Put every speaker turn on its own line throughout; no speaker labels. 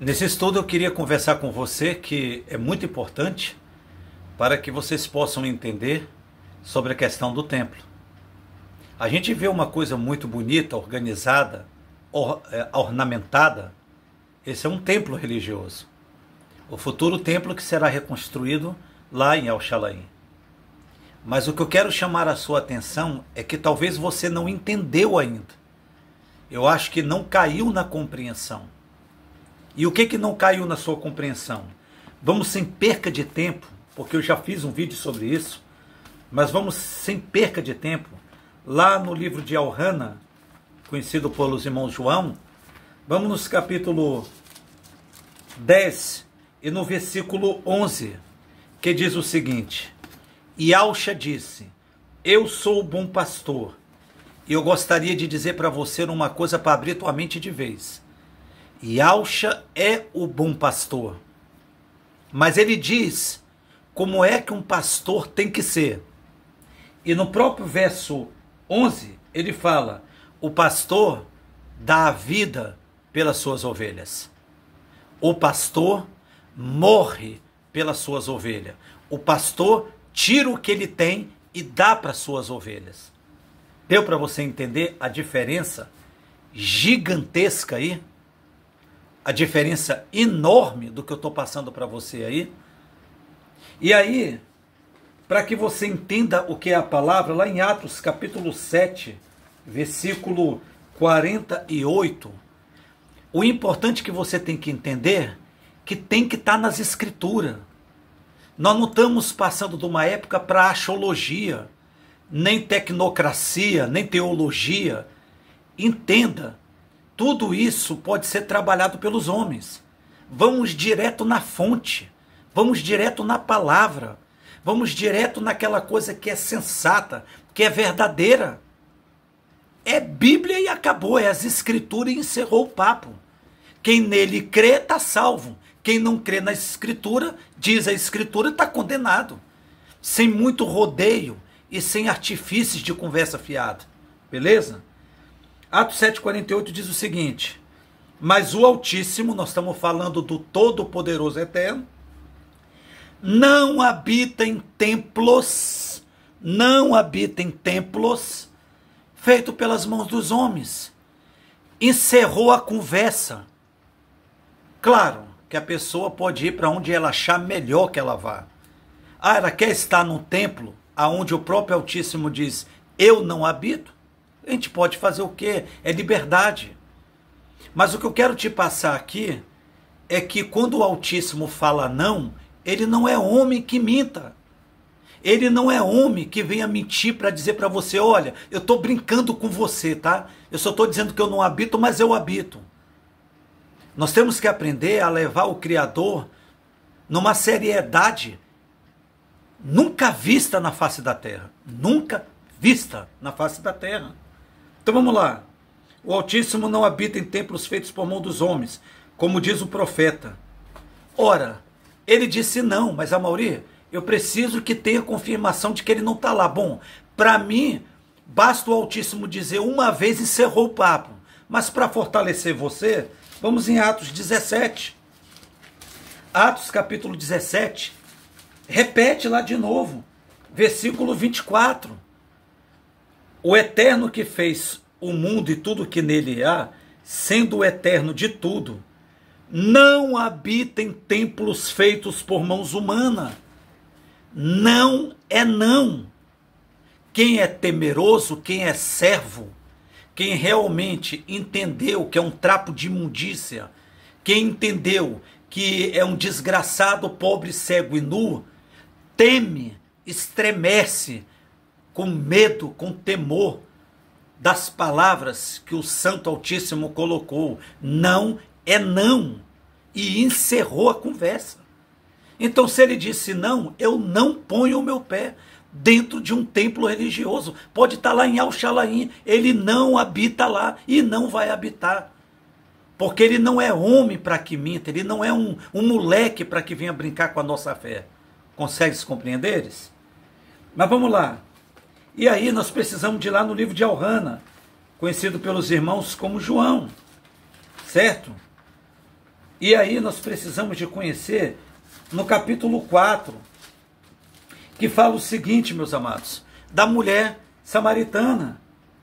Nesse estudo eu queria conversar com você que é muito importante para que vocês possam entender sobre a questão do templo. A gente vê uma coisa muito bonita, organizada, ornamentada. Esse é um templo religioso. O futuro templo que será reconstruído lá em El Shalaim. Mas o que eu quero chamar a sua atenção é que talvez você não entendeu ainda. Eu acho que não caiu na compreensão. E o que não caiu na sua compreensão? Vamos sem perca de tempo, porque eu já fiz um vídeo sobre isso, mas vamos sem perca de tempo, lá no livro de Al-Hana, conhecido pelos irmãos João, vamos no capítulo 10 e no versículo 11, que diz o seguinte: E Yahshua disse, eu sou o bom pastor, e eu gostaria de dizer para você uma coisa para abrir tua mente de vez. Yahshua é o bom pastor, mas ele diz como é que um pastor tem que ser. E no próprio verso 11, ele fala, o pastor dá a vida pelas suas ovelhas. O pastor morre pelas suas ovelhas. O pastor tira o que ele tem e dá para as suas ovelhas. Deu para você entender a diferença gigantesca aí? A diferença enorme do que eu estou passando para você aí? E aí, para que você entenda o que é a palavra, lá em Atos capítulo 7, versículo 48, o importante que você tem que entender, que tem que estar nas escrituras. Nós não estamos passando de uma época para axiologia, nem tecnocracia, nem teologia. Entenda, tudo isso pode ser trabalhado pelos homens. Vamos direto na fonte, vamos direto na palavra, vamos direto naquela coisa que é sensata, que é verdadeira. É Bíblia e acabou, é as escrituras e encerrou o papo. Quem nele crê está salvo. Quem não crê na escritura, diz a escritura, está condenado. Sem muito rodeio e sem artifícios de conversa fiada. Beleza? Atos 7,48 diz o seguinte, mas o Altíssimo, nós estamos falando do Todo-Poderoso Eterno, não habita em templos, feito pelas mãos dos homens. Encerrou a conversa. Claro que a pessoa pode ir para onde ela achar melhor que ela vá. Ah, ela quer estar num templo onde o próprio Altíssimo diz, eu não habito? A gente pode fazer o quê? É liberdade. Mas o que eu quero te passar aqui é que quando o Altíssimo fala não, ele não é homem que minta. Ele não é homem que venha mentir para dizer para você, olha, eu estou brincando com você, tá? Eu só estou dizendo que eu não habito, mas eu habito. Nós temos que aprender a levar o Criador numa seriedade nunca vista na face da terra. Nunca vista na face da terra. Então vamos lá. O Altíssimo não habita em templos feitos por mão dos homens, como diz o profeta. Ora, ele disse não, mas Amauri, eu preciso que tenha confirmação de que ele não está lá. Bom, para mim, basta o Altíssimo dizer uma vez e encerrou o papo. Mas para fortalecer você, vamos em Atos 17. Atos capítulo 17, repete lá de novo, versículo 24. O Eterno que fez o mundo e tudo que nele há, sendo o Eterno de tudo, não habita em templos feitos por mãos humanas. Não é não. Quem é temeroso, quem é servo, quem realmente entendeu que é um trapo de imundícia, quem entendeu que é um desgraçado, pobre, cego e nu, teme, estremece, com medo, com temor das palavras que o Santo Altíssimo colocou. Não é não. E encerrou a conversa. Então, se ele disse não, eu não ponho o meu pé dentro de um templo religioso. Pode estar lá em El Shalaim, ele não habita lá e não vai habitar. Porque ele não é homem para que minta, ele não é um moleque para que venha brincar com a nossa fé. Consegue se compreender? Mas vamos lá. E aí nós precisamos de ir lá no livro de Al-Hana, conhecido pelos irmãos como João, certo? E aí nós precisamos de conhecer no capítulo 4, que fala o seguinte, meus amados, da mulher samaritana,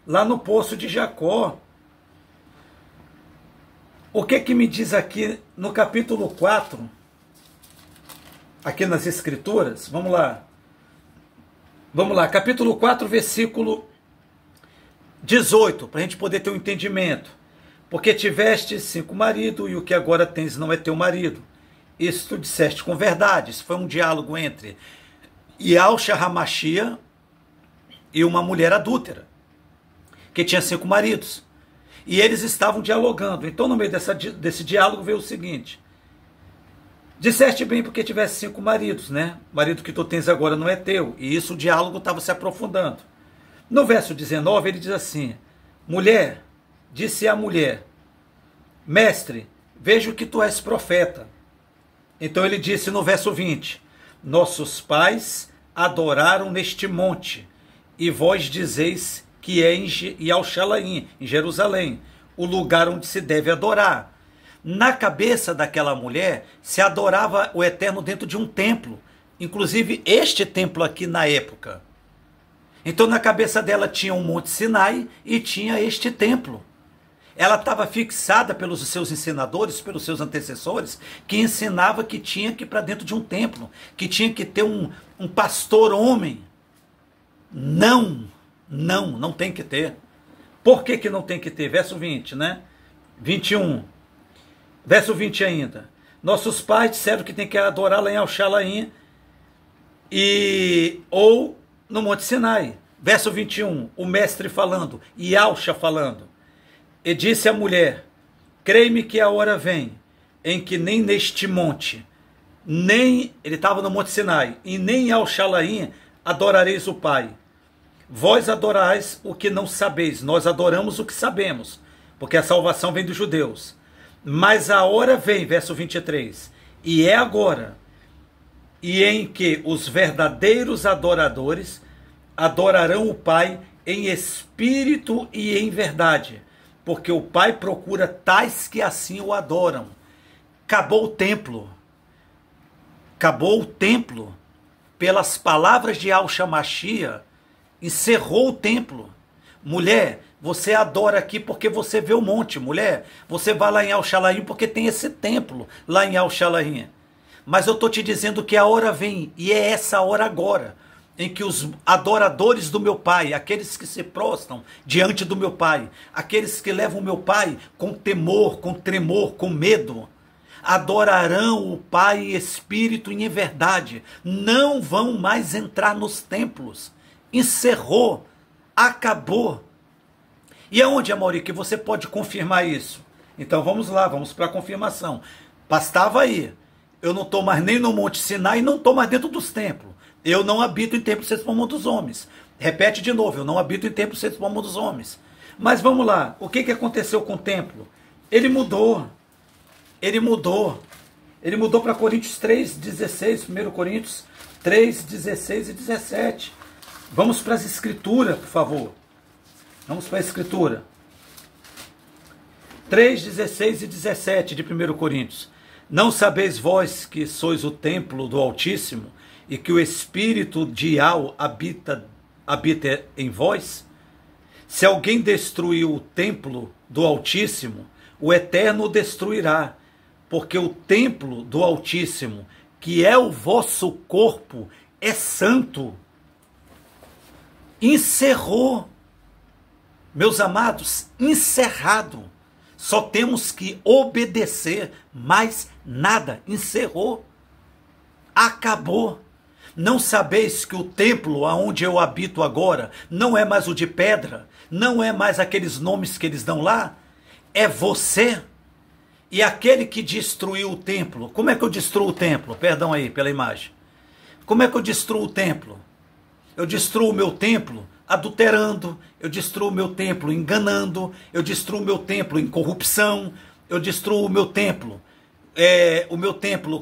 lá no poço de Jacó. O que me diz aqui no capítulo 4, aqui nas Escrituras? Vamos lá. Vamos lá, capítulo 4, versículo 18, para a gente poder ter um entendimento. Porque tiveste 5 maridos, e o que agora tens não é teu marido. Isso tu disseste com verdade. Isso foi um diálogo entre Yahshua HaMashiach e uma mulher adúltera, que tinha 5 maridos. E eles estavam dialogando. Então, no meio desse diálogo, veio o seguinte: disseste bem porque tivesse 5 maridos, né? O marido que tu tens agora não é teu. E isso, o diálogo estava se aprofundando. No verso 19, ele diz assim: mulher, disse a mulher, mestre, vejo que tu és profeta. Então ele disse no verso 20, nossos pais adoraram neste monte, e vós dizeis que é em Yahushalayim, em Jerusalém, o lugar onde se deve adorar. Na cabeça daquela mulher, se adorava o Eterno dentro de um templo, inclusive este templo aqui na época. Então na cabeça dela tinha um Monte Sinai e tinha este templo. Ela estava fixada pelos seus ensinadores, pelos seus antecessores, que ensinava que tinha que ir para dentro de um templo, que tinha que ter um pastor homem. Não tem que ter. Por que não tem que ter? Verso 20, né? 21. Verso 20 ainda. Nossos pais disseram que tem que adorar lá em Yahushalayim ou no Monte Sinai. Verso 21, o mestre falando, Yahshua falando. E disse a mulher, creia-me que a hora vem, em que nem neste monte, nem, ele estava no Monte Sinai, e nem em Yahushalayim adorareis o Pai. Vós adorais o que não sabeis, nós adoramos o que sabemos, porque a salvação vem dos judeus. Mas a hora vem, verso 23, e é agora, e em que os verdadeiros adoradores adorarão o Pai em espírito e em verdade, porque o Pai procura tais que assim o adoram. Acabou o templo. Acabou o templo. Pelas palavras de Yahshua HaMashiach, encerrou o templo. Mulher, você adora aqui porque você vê o monte. Mulher, você vai lá em Yahushalayim porque tem esse templo lá em Yahushalayim. Mas eu estou te dizendo que a hora vem, e é essa hora agora, em que os adoradores do meu Pai, aqueles que se prostram diante do meu Pai, aqueles que levam o meu Pai com temor, com tremor, com medo, adorarão o Pai em espírito e em verdade, não vão mais entrar nos templos. Encerrou, acabou. E aonde, Amaury, que você pode confirmar isso? Então vamos lá, vamos para a confirmação. Bastava aí. Eu não estou mais nem no Monte Sinai e não estou mais dentro dos templos. Eu não habito em templos feitos para o mundo dos homens. Repete de novo, eu não habito em templos feitos para o mundo dos homens. Mas vamos lá, o que aconteceu com o templo? Ele mudou. Ele mudou. Ele mudou para Coríntios 3:16, 1 Coríntios 3:16 e 17. Vamos para as escrituras, por favor. Vamos para a escritura. 3:16 e 17 de 1 Coríntios. Não sabeis vós que sois o templo do Altíssimo e que o Espírito de Yahweh habita em vós? Se alguém destruir o templo do Altíssimo, o Eterno o destruirá, porque o templo do Altíssimo, que é o vosso corpo, é santo. Encerrou. Meus amados, encerrado. Só temos que obedecer, mais nada. Encerrou. Acabou. Não sabeis que o templo aonde eu habito agora não é mais o de pedra? Não é mais aqueles nomes que eles dão lá? É você. E aquele que destruiu o templo, como é que eu destruo o templo? Perdão aí pela imagem. Como é que eu destruo o templo? Eu destruo o meu templo adulterando, eu destruo o meu templo enganando, eu destruo o meu templo em corrupção, eu destruo o meu templo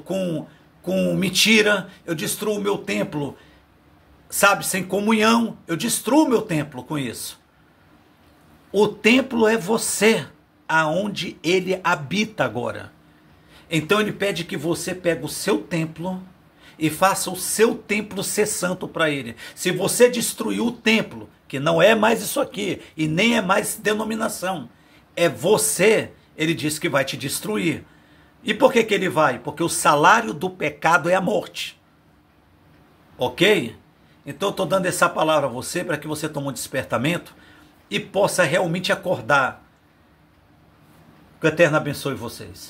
com mentira, eu destruo o meu templo, sabe, sem comunhão, eu destruo o meu templo com isso. O templo é você, aonde ele habita agora. Então ele pede que você pegue o seu templo e faça o seu templo ser santo para ele. Se você destruir o templo, que não é mais isso aqui, e nem é mais denominação, é você, ele diz que vai te destruir. E por que ele vai? Porque o salário do pecado é a morte. Ok? Então eu estou dando essa palavra a você para que você tome um despertamento e possa realmente acordar. Que o Eterno abençoe vocês.